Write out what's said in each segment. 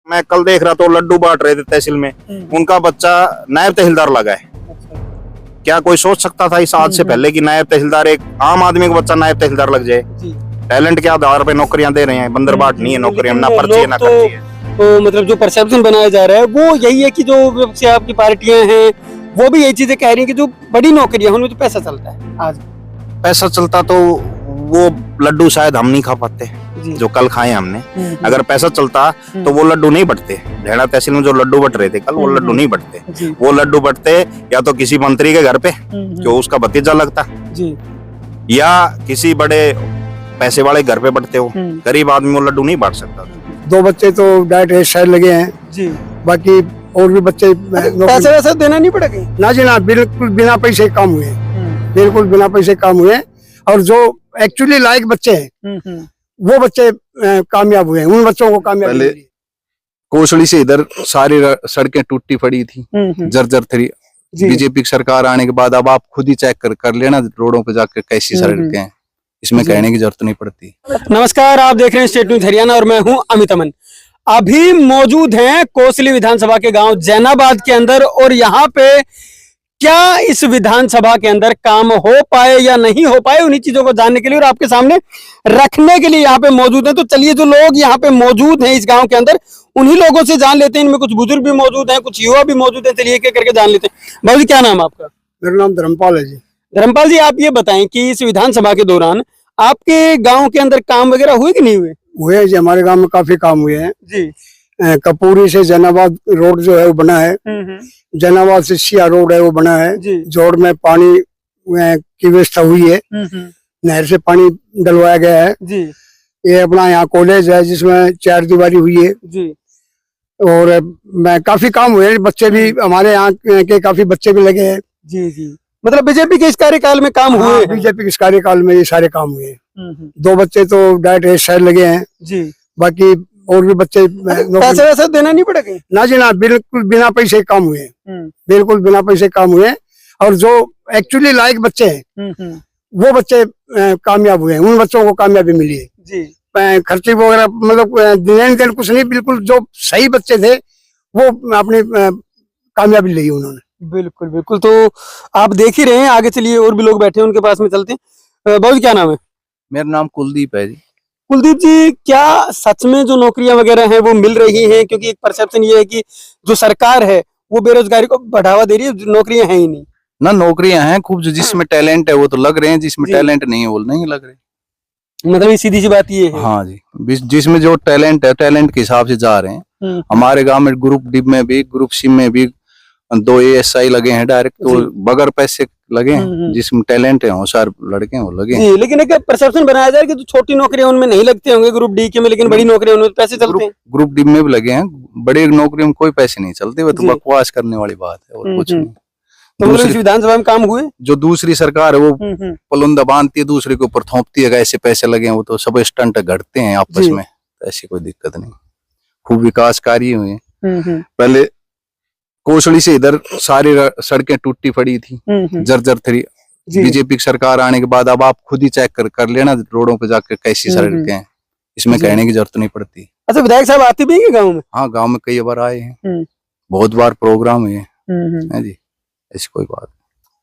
मैं कल देख रहा तो लड्डू बांट रहे थे तहसील में, उनका बच्चा नायब तहसीलदार लगा है। क्या कोई सोच सकता था इस आज से पहले कि नायब तहसीलदार, एक आम आदमी का बच्चा नायब तहसीलदार लग जाए? टैलेंट के आधार पे नौकरियां दे रहे हैं, बंदर बाट नहीं है नौकरियां, ना पर्ची है ना खर्ची है। तो मतलब जो परसेप्शन बनाया जा रहा है वो यही है कि जो से आपकी पार्टियां हैं वो भी यही चीजें कह रही हैं कि जो बड़ी नौकरियां उनमें तो पैसा चलता है। आज पैसा चलता तो वो लड्डू शायद हम नहीं खा पाते जो कल खाए हमने। अगर पैसा चलता तो वो लड्डू नहीं बटते। ढेड़ा तहसील में जो लड्डू बट रहे थे कल, वो लड्डू नहीं बटते। वो लड्डू बटते या तो किसी मंत्री के घर पे जो उसका भतीजा लगता, या किसी बड़े पैसे वाले घर पे बटते हो। गरीब आदमी वो लड्डू नहीं बांट सकता। 2 बच्चे तो डायरेक्ट शायद लगे हैं जी, बाकी और भी बच्चे पैसे वैसे देना नहीं पड़ेगा ना जी ना, बिल्कुल बिना पैसे काम हुए, बिल्कुल बिना पैसे काम हुए। और जो एक्चुअली लायक बच्चे हैं वो बच्चे कामयाब हुए हैं, उन बच्चों को कामयाब पहले कोसड़ी से इधर सारी सड़कें टूटी पड़ी थी, जर्जर थी। बीजेपी की सरकार आने के बाद अब आप खुद ही चेक कर लेना रोडों पे जाकर कैसी सड़कें हैं, इसमें कहने की जरूरत नहीं पड़ती। नमस्कार, आप देख रहे हैं स्टेट न्यूज हरियाणा और मैं हूं अमित अमन। अभी मौजूद हैं कोसली विधानसभा के गांव जैनाबाद के अंदर, और यहाँ पे क्या इस विधानसभा के अंदर काम हो पाए या नहीं हो पाए, उन्हीं चीजों को जानने के लिए और आपके सामने रखने के लिए यहाँ पे मौजूद हैं। तो चलिए, जो लोग यहाँ पे मौजूद हैं इस गांव के अंदर, उन्हीं लोगों से जान लेते हैं। इनमें कुछ बुजुर्ग भी मौजूद हैं, कुछ युवा भी मौजूद हैं। चलिए एक एक करके जान लेते हैं। बाबू जी, क्या नाम है आपका? मेरा नाम धर्मपाल है जी। धर्मपाल जी, आप ये बताएं कि इस विधानसभा के दौरान आपके गांव के अंदर काम वगैरह हुए कि नहीं हुए? हुए जी, हमारे गांव में काफी काम हुए हैं जी। कपूरी से जैनाबाद रोड जो है वो बना है, जैनाबाद से सिया रोड है वो बना है, जोड़ में पानी की व्यवस्था हुई है, नहर से पानी डलवाया गया है जी। ये अपना यहाँ कॉलेज है जिसमें 4 दीवारी हुई है जी। और मैं काफी काम हुए हैं, बच्चे भी हमारे यहाँ के काफी बच्चे भी लगे हैं जी जी। मतलब बीजेपी के इस कार्यकाल में काम हुए? बीजेपी के इस कार्यकाल में ये सारे काम हुए। 2 बच्चे तो डायरेक्ट शायद लगे हैं जी, बाकी और भी बच्चे पैसे वैसे देना नहीं पड़ेगा ना जी ना, बिल्कुल बिना पैसे काम हुए, बिल्कुल बिना पैसे काम हुए। और जो एक्चुअली लायक बच्चे हैं वो बच्चे कामयाब हुए हैं, उन बच्चों को कामयाबी मिली है जी। खर्चे वगैरह मतलब देन देन कुछ नहीं, बिल्कुल जो सही बच्चे थे वो अपनी कामयाबी ली उन्होंने। बिल्कुल बिल्कुल। तो आप देख ही रहे हैं, आगे चलिए, और भी लोग बैठे हैं, उनके पास में चलते हैं। बाबू क्या नाम है? मेरा नाम कुलदीप है जी। कुलदीप जी, क्या सच में जो नौकरियां वगैरह हैं वो मिल रही हैं? क्योंकि एक परसेप्शन ये है कि जो सरकार है वो बेरोजगारी को बढ़ावा दे रही है, नौकरियां हैं ही नहीं। ना, नौकरियां हैं खूब, जिसमें टैलेंट है वो तो लग रहे हैं, जिसमें टैलेंट नहीं है वो नहीं लग रहे। मतलब ये सीधी सी बात ये है। हाँ जी, जिसमें जो टैलेंट है टैलेंट के हिसाब से जा रहे हैं। हमारे गांव में ग्रुप डी में भी, ग्रुप सी में भी 2 ASI लगे हैं डायरेक्ट, तो बगैर पैसे लगे हैं। जिसमें टैलेंट है होशियार लड़के हैं वो लगे हैं। लेकिन एक परसेप्शन बनाया जाए कि जो छोटी नौकरियां उनमें नहीं लगते होंगे ग्रुप डी के में, लेकिन बड़ी नौकरियां उनमें पैसे चलते हैं। ग्रुप डी में भी लगे हैं, बड़ी नौकरियों में कोई पैसे नहीं चलते, वो तो बकवास करने वाली बात है और कुछ नहीं। तो मतलब इस विधानसभा में काम हुए? जो दूसरी सरकार है वो पलुंदा बांधती है, दूसरे के ऊपर थोपती है, ऐसे पैसे लगे हैं, वो तो सब स्टंट घटते हैं आपस में, ऐसी कोई दिक्कत नहीं। खूब विकास कार्य हुए। पहले कोसड़ी से इधर सारी सड़कें टूटी पड़ी थी, जर्जर थी। बीजेपी की सरकार आने के बाद अब आप खुद ही चेक कर लेना रोडों पे जाकर कैसी सड़कें हैं, इसमें कहने की जरूरत नहीं पड़ती। अच्छा, विधायक साहब आते भी हैं गाँव में? हाँ, गाँव में कई बार आए हैं, बहुत बार प्रोग्राम हुए हैं जी, ऐसी कोई बात।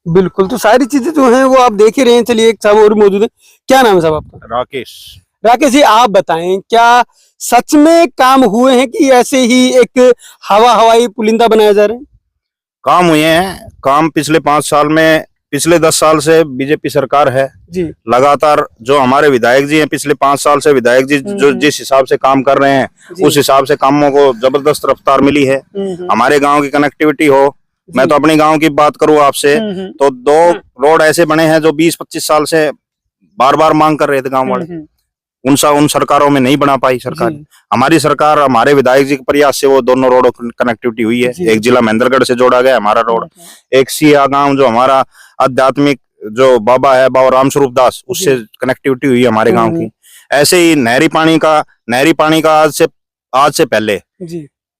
बिल्कुल। तो सारी चीजें जो हैं वो आप देख ही रहे हैं। चलिए, एक साहब और मौजूद है। क्या नाम है साहब आपका? राकेश। राकेश जी, आप बताएं, क्या सच में काम हुए हैं कि ऐसे ही एक हवाई पुलिंदा बनाया जा रहा है? काम हुए हैं। काम पिछले 5 साल में, पिछले 10 साल से बीजेपी सरकार है जी। लगातार जो हमारे विधायक जी हैं, पिछले 5 साल से विधायक जी जो जिस हिसाब से काम कर रहे हैं उस हिसाब से कामों को जबरदस्त रफ्तार मिली है। हमारे गांव की कनेक्टिविटी हो, मैं तो अपने गांव की बात करूं आपसे, तो 2 रोड ऐसे बने हैं जो 20-25 साल से बार बार मांग कर रहे थे गांव वाले, उन सरकारों में नहीं बना पाई सरकार। हमारी सरकार, हमारे विधायक जी के प्रयास से वो दोनों रोडों की कनेक्टिविटी हुई है। एक जिला महेंद्रगढ़ से जोड़ा गया हमारा रोड, एक सिया गांव जो हमारा आध्यात्मिक जो बाबा है, बाबा राम स्वरूप दास, उससे कनेक्टिविटी हुई है हमारे गांव की। ऐसे ही नहरी पानी का आज से पहले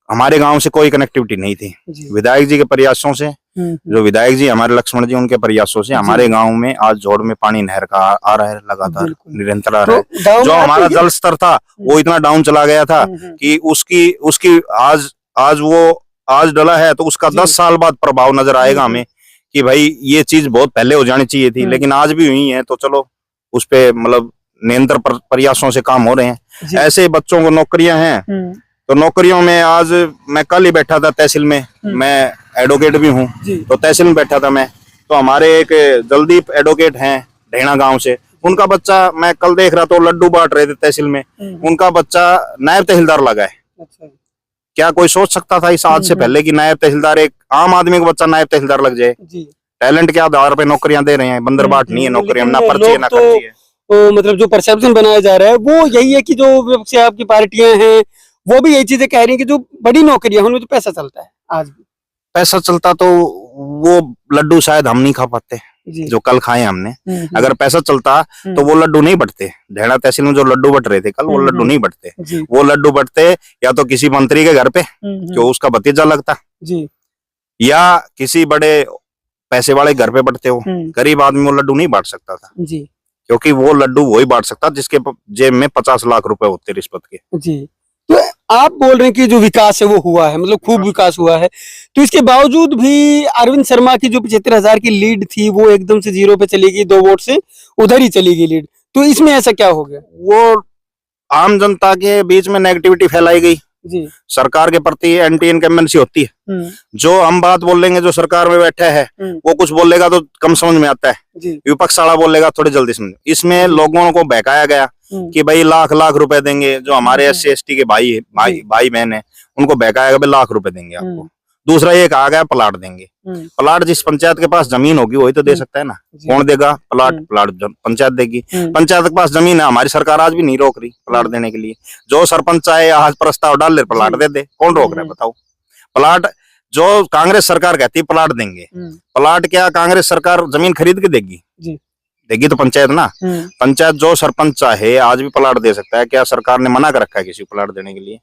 हमारे गांव से कोई कनेक्टिविटी नहीं थी। विधायक जी के प्रयासों से जो विधायक जी हमारे लक्ष्मण जी, उनके प्रयासों से हमारे गांव में आज जोड़ में पानी नहर का आ रहा है, लगातार निरंतर आ रहा है। जो हमारा जल स्तर था वो इतना डाउन चला गया था कि उसकी आज वो आज डला है तो उसका 10 साल बाद प्रभाव नजर आएगा हमें कि भाई ये चीज बहुत पहले हो जानी चाहिए थी, लेकिन आज भी हुई है। तो चलो उस पे मतलब निरंतर प्रयासों से काम हो रहे हैं। ऐसे बच्चों को नौकरियां हैं तो नौकरियों में आज मैं कल ही बैठा था तहसील में, मैं एडवोकेट भी हूँ तो तहसील में बैठा था मैं, तो हमारे एक जलदीप एडवोकेट हैं ढेणा गांव से, उनका बच्चा मैं कल देख रहा तो लड्डू बांट रहे थे तहसील में, उनका बच्चा नायब तहसीलदार लगा है। क्या कोई सोच सकता था इस आज से पहले कि नायब तहसीलदार, एक आम आदमी का बच्चा नायब तहसीलदार लग जाए? टैलेंट के आधार पे नौकरियां दे रहे हैं, बंदर बाट नहीं है नौकरियां, ना पर्ची ना खर्ची है। तो मतलब जो परसेप्शन बनाया जा रहा है वो यही है कि जो आपकी पार्टियां हैं वो भी यही चीजें कह रही हैं कि जो बड़ी नौकरियां उनमें तो पैसा चलता है। आज भी पैसा चलता तो वो लड्डू शायद हम नहीं खा पाते जो कल खाए हमने। अगर पैसा चलता तो वो लड्डू नहीं बटते। ढेणा तहसील में जो लड्डू बट रहे थे कल, वो लड्डू नहीं बटते। वो लड्डू बटते या तो किसी मंत्री के घर पे जो उसका भतीजा लगता, या किसी बड़े पैसे वाले घर पे बटते हो। गरीब आदमी वो लड्डू नहीं बांट सकता था क्योंकि वो लड्डू वही बांट सकता जिसके जेब में 50 लाख रुपए होते रिश्वत के। तो आप बोल रहे हैं कि जो विकास है वो हुआ है, मतलब खूब विकास हुआ है, तो इसके बावजूद भी अरविंद शर्मा की जो 75,000 की लीड थी वो एकदम से 0 पे चली गई, 2 वोट से उधर ही चली गई लीड। तो इसमें ऐसा क्या हो गया? वो आम जनता के बीच में नेगेटिविटी फैलाई गई सरकार के प्रति, एंटी इनकम्बेंसी होती है। जो हम बात बोलेंगे जो सरकार में बैठा है वो कुछ बोलेगा तो कम समझ में आता है, विपक्ष वाला बोलेगा थोड़ी जल्दी समझ। इसमें लोगों को बहकाया गया कि भाई लाख लाख रुपए देंगे, जो हमारे SC ST के भाई बहन है उनको बहकाया गया, लाख रुपए देंगे आपको। दूसरा ये कहा गया प्लाट देंगे। प्लाट जिस पंचायत के पास जमीन होगी वही तो दे सकता है ना, कौन देगा प्लाट? प्लाट पंचायत देगी। पंचायत के पास जमीन है, हमारी सरकार आज भी नहीं रोक रही प्लाट देने के लिए। जो सरपंच चाहे आज प्रस्ताव डाल ले प्लाट दे दे, कौन रोक रहा है बताओ? प्लाट जो कांग्रेस सरकार कहती है प्लाट देंगे, प्लाट क्या कांग्रेस सरकार जमीन खरीद के देगी? देगी तो पंचायत ना। पंचायत जो सरपंच चाहे आज भी प्लाट दे सकता है। क्या सरकार ने मना कर रखा है किसी को प्लाट देने के लिए?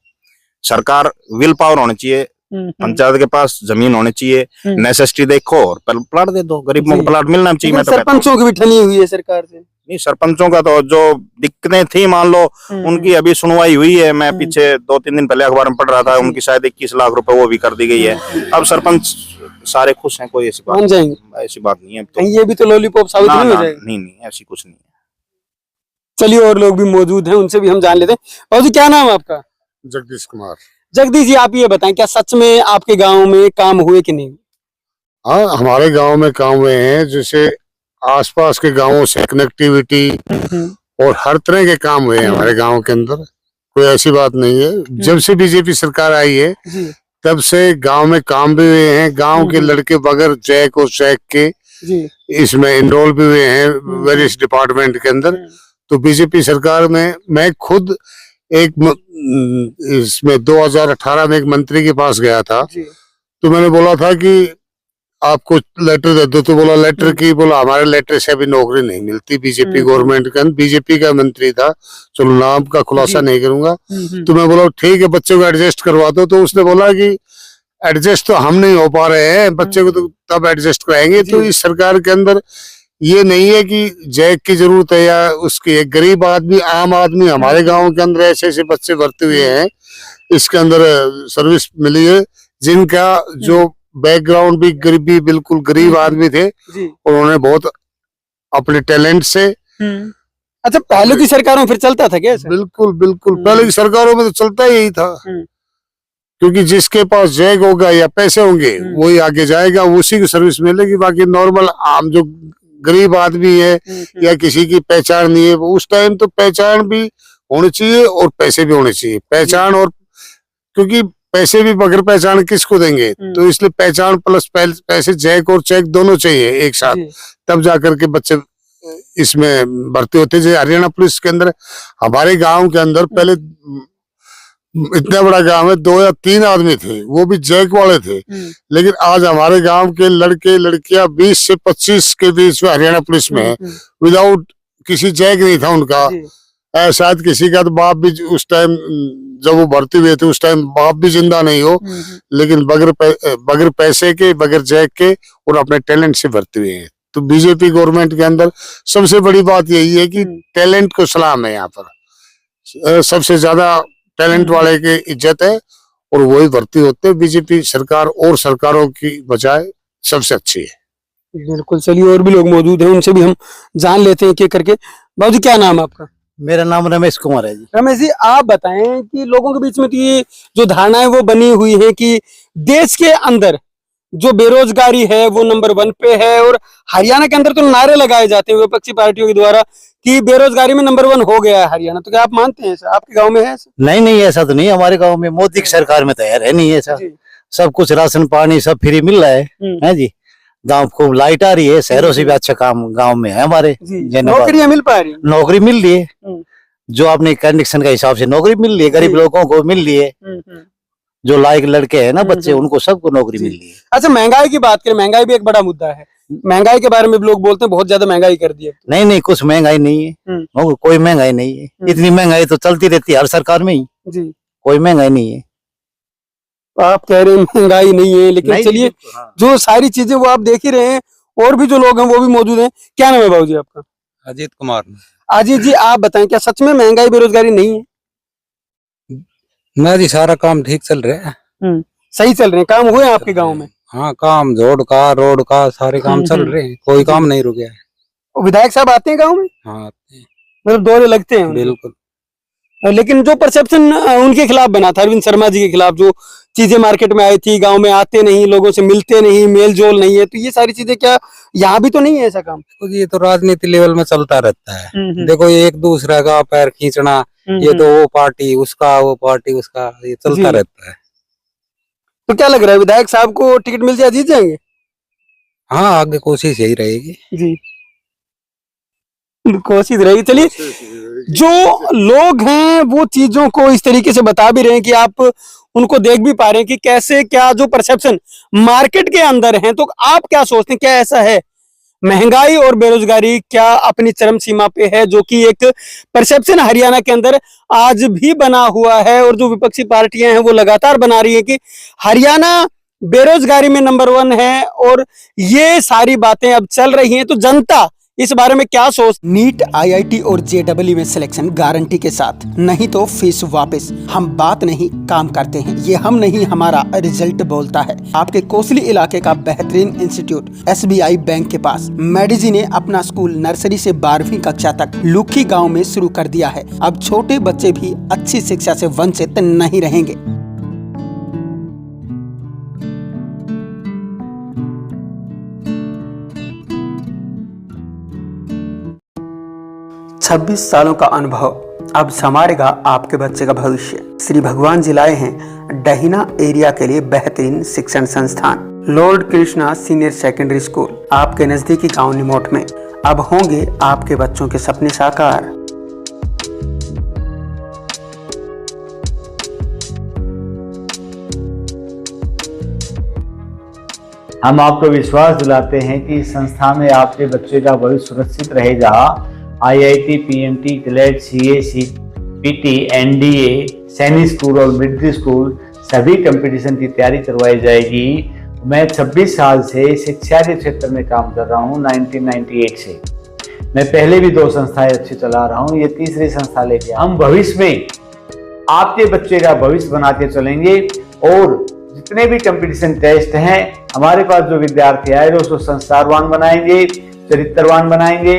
सरकार विल पावर होनी चाहिए, पंचायत के पास जमीन होनी चाहिए, नेसेसिटी देखो और प्लाट दे दो। गरीबों को प्लाट मिलना चाहिए। मैं तो सरपंचों की भी ठनी हुई है सरकार से। नहीं, सरपंचों का तो जो दिक्कतें थी मान लो उनकी अभी सुनवाई हुई है। मैं पीछे 2-3 दिन पहले अखबार में पढ़ रहा था, उनकी शायद 21 लाख रुपए वो भी कर दी गई है। अब सरपंच सारे खुश हैं, कोई ऐसी बात नहीं है। तो ये भी तो लॉलीपॉप साबित नहीं हो जाएगा? नहीं ऐसी कुछ नहीं है। चलिए और लोग भी मौजूद हैं, उनसे भी हम जान लेते हैं। और जी क्या नाम है आपका? जगदीश कुमार। जगदीश जी आप ये बताएं क्या सच में आपके गांव में काम हुए कि नहीं? हाँ, हमारे गांव में काम हुए हैं। जैसे आसपास के गांवों से कनेक्टिविटी और हर तरह के काम हुए हैं हमारे गांव के अंदर। कोई ऐसी बात नहीं है। जब से बीजेपी सरकार आई है तब से गांव में काम भी हुए हैं। गांव के लड़के बगैर जैक और चैक के इसमें इनरोल भी हुए हैं वेरियस डिपार्टमेंट के अंदर। तो बीजेपी सरकार में मैं खुद इसमें 2018 में एक मंत्री के पास गया था, तो मैंने बोला था कि आपको लेटर दे दो, तो बोला लेटर की, बोला हमारे लेटर से अभी नौकरी नहीं मिलती बीजेपी गवर्नमेंट का। बीजेपी का मंत्री था, चलो नाम का खुलासा नहीं करूंगा। तो मैं बोला ठीक है बच्चे को एडजस्ट करवा दो। तो उसने बोला कि एडजस्ट तो हम नहीं हो पा रहे हैं, बच्चे को तो तब एडजस्ट कराएंगे। तो इस सरकार के अंदर ये नहीं है कि जैक की जरूरत है या उसकी, एक गरीब आदमी, आम आदमी, हमारे गांव के अंदर ऐसे ऐसे बच्चे भर्ती हुए हैं इसके अंदर सर्विस मिली है जिनका जो बैकग्राउंड भी गरीबी, बिल्कुल गरीब आदमी थे, उन्होंने बहुत अपने टैलेंट से। अच्छा, पहले की सरकारों में फिर चलता था क्या? बिल्कुल पहले की सरकारों में तो चलता ही था, क्योंकि जिसके पास जैक होगा या पैसे होंगे वही आगे जाएगा, उसी को सर्विस मिलेगी। बाकी नॉर्मल आम जो गरीब आदमी है या किसी की पहचान नहीं है, उस टाइम तो पहचान भी होनी चाहिए और पैसे भी होने चाहिए। पहचान और, क्योंकि पैसे भी बगैर पहचान किसको देंगे, तो इसलिए पहचान प्लस पैसे, जैक और चेक दोनों चाहिए एक साथ, तब जाकर के बच्चे इसमें भर्ती होते। जैसे हरियाणा पुलिस के अंदर, हमारे गांव के अंदर पहले इतना बड़ा गांव है, 2 या 3 आदमी थे, वो भी जैक वाले थे। लेकिन आज हमारे गांव के लड़के लड़कियां 20 से 25 के बीच में हरियाणा पुलिस में है, विदाउट किसी जैक नहीं था उनका। शायद किसी का तो बाप भी उस टाइम जब वो भर्ती हुए थे उस टाइम बाप भी जिंदा नहीं हो, लेकिन बगैर पैसे के, बगैर जैक के और अपने टैलेंट से भर्ती हुए हैं। तो बीजेपी गवर्नमेंट के अंदर सबसे बड़ी बात यही है कि टैलेंट को सलाम है। यहाँ पर सबसे ज्यादा टैलेंट वाले की इज्जत है और वही भर्ती होते हैं। बीजेपी सरकार और सरकारों की बजाय सबसे अच्छी है। बिल्कुल। चलिए, और भी लोग मौजूद हैं, उनसे भी हम जान लेते हैं क्या करके। बाबू जी, क्या नाम है आपका? मेरा नाम रमेश कुमार है जी। रमेश जी, आप बताएं कि लोगों के बीच में तो ये जो धारणाएं वो बनी हुई है कि देश के अंदर जो बेरोजगारी है वो नंबर 1 पे है, और हरियाणा के अंदर तो नारे लगाए जाते हैं विपक्षी पार्टियों के द्वारा कि बेरोजगारी में नंबर 1 हो गया है हरियाणा। तो क्या आप मानते हैं ऐसा? आपके गांव में है ऐसा? नहीं, ऐसा तो नहीं। हमारे गांव में मोदी की सरकार में तो है नहीं ऐसा। सब कुछ राशन पानी सब फ्री मिल रहा है जी। गांव खूब लाइट आ रही है, शहरों से भी अच्छा काम गांव में है हमारे। नौकरियां मिल पा रही? नौकरी मिल रही है, जो अपने कंडीशन का हिसाब से नौकरी मिल रही है। गरीब लोगों को मिल रही है, जो लायक लड़के हैं ना बच्चे, उनको सबको नौकरी मिल रही है। अच्छा, महंगाई की बात करें, महंगाई भी एक बड़ा मुद्दा है। महंगाई के बारे में भी लोग बोलते हैं बहुत ज्यादा महंगाई कर दी है। नहीं, कुछ महंगाई नहीं है, कोई महंगाई नहीं है। इतनी महंगाई तो चलती रहती है हर सरकार में ही जी। कोई महंगाई नहीं है। आप कह रहे हैं महंगाई नहीं है, लेकिन चलिए, जो सारी चीजें वो आप देख ही रहे हैं, और भी जो लोग हैं वो भी मौजूद हैं। क्या नाम है बाबू जी आपका? अजीत कुमार। अजीत जी, आप बताएं, क्या सच में महंगाई बेरोजगारी नहीं है? ना जी, सारा काम ठीक चल रहा है। सही चल रहे हैं काम? हुए आपके गांव में? हाँ, काम जोड़ का रोड का सारे काम चल रहे हैं, कोई काम नहीं रुके है। विधायक साहब आते हैं गांव में? हाँ, आते हैं। मतलब दौरे लगते हैं? बिल्कुल। लेकिन जो परसेप्शन उनके खिलाफ बना था, अरविंद शर्मा जी के खिलाफ, जो चीजें मार्केट में आई थी, गांव में आते नहीं, लोगों से मिलते नहीं, मेल जोल नहीं है, तो ये सारी चीजें क्या यहाँ भी तो नहीं है ऐसा काम? तो ये तो राजनीति लेवल में चलता रहता है। देखो, ये एक दूसरे का पैर खींचना, ये तो वो पार्टी उसका, वो पार्टी उसका, ये चलता रहता है। तो क्या लग रहा है, विधायक साहब को टिकट मिल जाए जीत जाएंगे? हाँ, आगे कोशिश यही रहेगी जी, कोशिश रहेगी। चलिए, जो लोग हैं वो चीजों को इस तरीके से बता भी रहे हैं कि आप उनको देख भी पा रहे हैं कि कैसे क्या जो परसेप्शन मार्केट के अंदर है। तो आप क्या सोचते हैं, क्या ऐसा है महंगाई और बेरोजगारी क्या अपनी चरम सीमा पे है, जो कि एक परसेप्शन हरियाणा के अंदर आज भी बना हुआ है, और जो विपक्षी पार्टियां हैं वो लगातार बना रही है कि हरियाणा बेरोजगारी में नंबर 1 है, और ये सारी बातें अब चल रही हैं। तो जनता इस बारे में क्या सोच? नीट, आईआईटी और जेईई में सिलेक्शन गारंटी के साथ, नहीं तो फीस वापस। हम बात नहीं काम करते हैं, ये हम नहीं हमारा रिजल्ट बोलता है। आपके कोसली इलाके का बेहतरीन इंस्टीट्यूट एसबीआई बैंक के पास मेडिजी ने अपना स्कूल नर्सरी से 12वीं कक्षा तक लुखी गाँव में शुरू कर दिया है। अब छोटे बच्चे भी अच्छी शिक्षा से वंचित नहीं रहेंगे। 26 सालों का अनुभव अब संवारेगा आपके बच्चे का भविष्य। श्री भगवान जी लाए हैं डहीना एरिया के लिए बेहतरीन शिक्षण संस्थान Lord Krishna senior secondary school, आपके नजदीकी गांव निमोट में। अब होंगे आपके बच्चों के सपने साकार। हम आपको विश्वास दिलाते हैं कि इस संस्था में आपके बच्चे का भविष्य सुरक्षित रहेगा। IIT, PMT, CLAT, CA, CPT, NDA, सैनिक स्कूल और मिलिट्री स्कूल सभी कंपटीशन की तैयारी करवाई जाएगी। मैं 26 साल से शिक्षा के क्षेत्र में काम कर रहा हूँ, 1998 से। मैं पहले भी 2 संस्थाएं अच्छी चला रहा हूँ, ये तीसरी संस्था लेके हम भविष्य में आपके बच्चे का भविष्य बनाते चलेंगे। और जितने भी कंपटीशन टेस्ट हैं, हमारे पास जो विद्यार्थी आए उसको संस्कारवान बनाएंगे, चरित्रवान बनाएंगे।